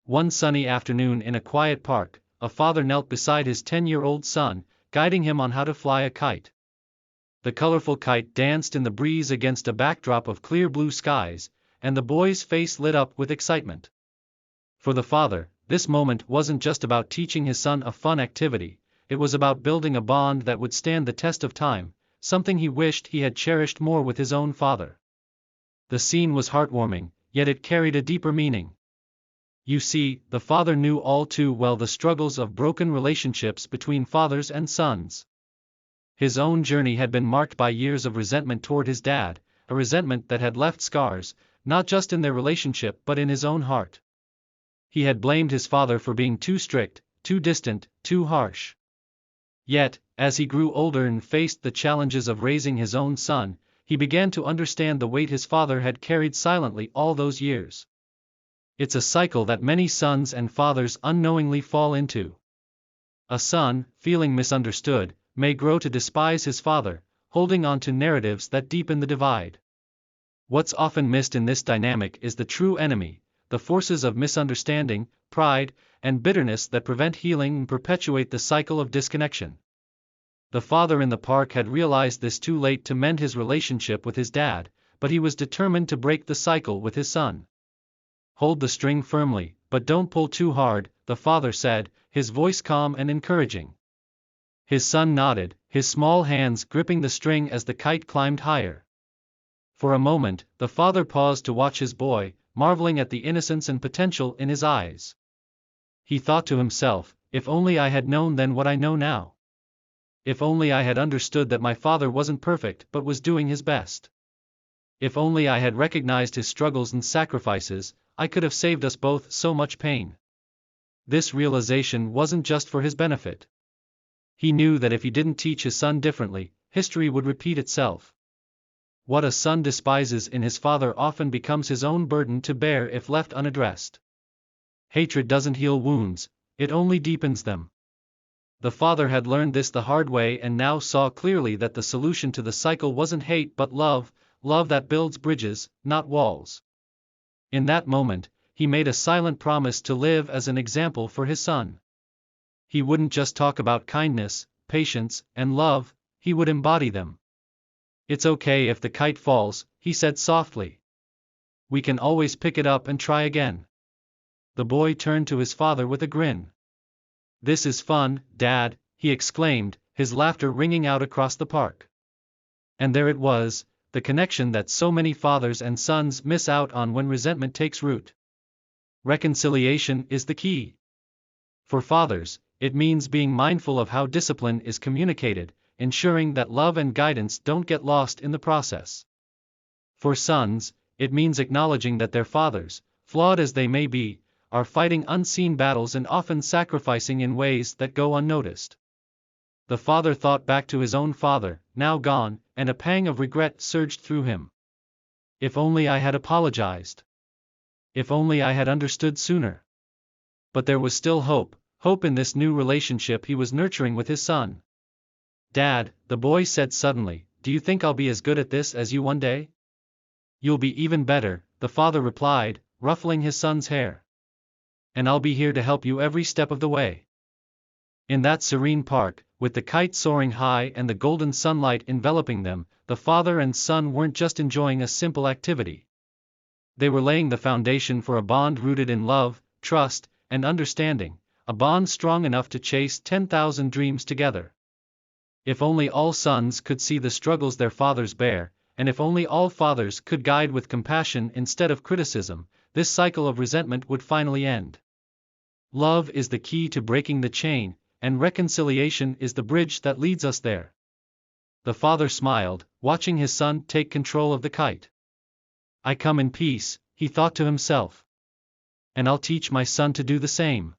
One sunny afternoon in a quiet park, a father knelt beside his 10-year-old son, guiding him on how to fly a kite. The colorful kite danced in the breeze against a backdrop of clear blue skies, and the boy's face lit up with excitement. For the father, this moment wasn't just about teaching his son a fun activity, it was about building a bond that would stand the test of time, something he wished he had cherished more with his own father. The scene was heartwarming, yet it carried a deeper meaning. You see, the father knew all too well the struggles of broken relationships between fathers and sons. His own journey had been marked by years of resentment toward his dad, a resentment that had left scars, not just in their relationship but in his own heart. He had blamed his father for being too strict, too distant, too harsh. Yet, as he grew older and faced the challenges of raising his own son, he began to understand the weight his father had carried silently all those years. It's a cycle that many sons and fathers unknowingly fall into. A son, feeling misunderstood, may grow to despise his father, holding on to narratives that deepen the divide. What's often missed in this dynamic is the true enemy, the forces of misunderstanding, pride, and bitterness that prevent healing and perpetuate the cycle of disconnection. The father in the park had realized this too late to mend his relationship with his dad, but he was determined to break the cycle with his son. "Hold the string firmly, but don't pull too hard," the father said, his voice calm and encouraging. His son nodded, his small hands gripping the string as the kite climbed higher. For a moment, the father paused to watch his boy, marveling at the innocence and potential in his eyes. He thought to himself, if only I had known then what I know now. If only I had understood that my father wasn't perfect but was doing his best. If only I had recognized his struggles and sacrifices, I could have saved us both so much pain. This realization wasn't just for his benefit. He knew that if he didn't teach his son differently, history would repeat itself. What a son despises in his father often becomes his own burden to bear if left unaddressed. Hatred doesn't heal wounds, it only deepens them. The father had learned this the hard way and now saw clearly that the solution to the cycle wasn't hate but love, love that builds bridges, not walls. In that moment, he made a silent promise to live as an example for his son. He wouldn't just talk about kindness, patience, and love, he would embody them. "It's okay if the kite falls," he said softly. "We can always pick it up and try again." The boy turned to his father with a grin. "This is fun, Dad," he exclaimed, his laughter ringing out across the park. And there it was, the connection that so many fathers and sons miss out on when resentment takes root. Reconciliation is the key. For fathers, it means being mindful of how discipline is communicated, ensuring that love and guidance don't get lost in the process. For sons, it means acknowledging that their fathers, flawed as they may be, are fighting unseen battles and often sacrificing in ways that go unnoticed. The father thought back to his own father, now gone, and a pang of regret surged through him. If only I had apologized. If only I had understood sooner. But there was still hope, hope in this new relationship he was nurturing with his son. "Dad," the boy said suddenly, "do you think I'll be as good at this as you one day?" "You'll be even better," the father replied, ruffling his son's hair. "And I'll be here to help you every step of the way." In that serene park, with the kite soaring high and the golden sunlight enveloping them, the father and son weren't just enjoying a simple activity. They were laying the foundation for a bond rooted in love, trust, and understanding, a bond strong enough to chase 10,000 dreams together. If only all sons could see the struggles their fathers bear, and if only all fathers could guide with compassion instead of criticism, this cycle of resentment would finally end. Love is the key to breaking the chain, and reconciliation is the bridge that leads us there. The father smiled, watching his son take control of the kite. "I come in peace," he thought to himself. "And I'll teach my son to do the same."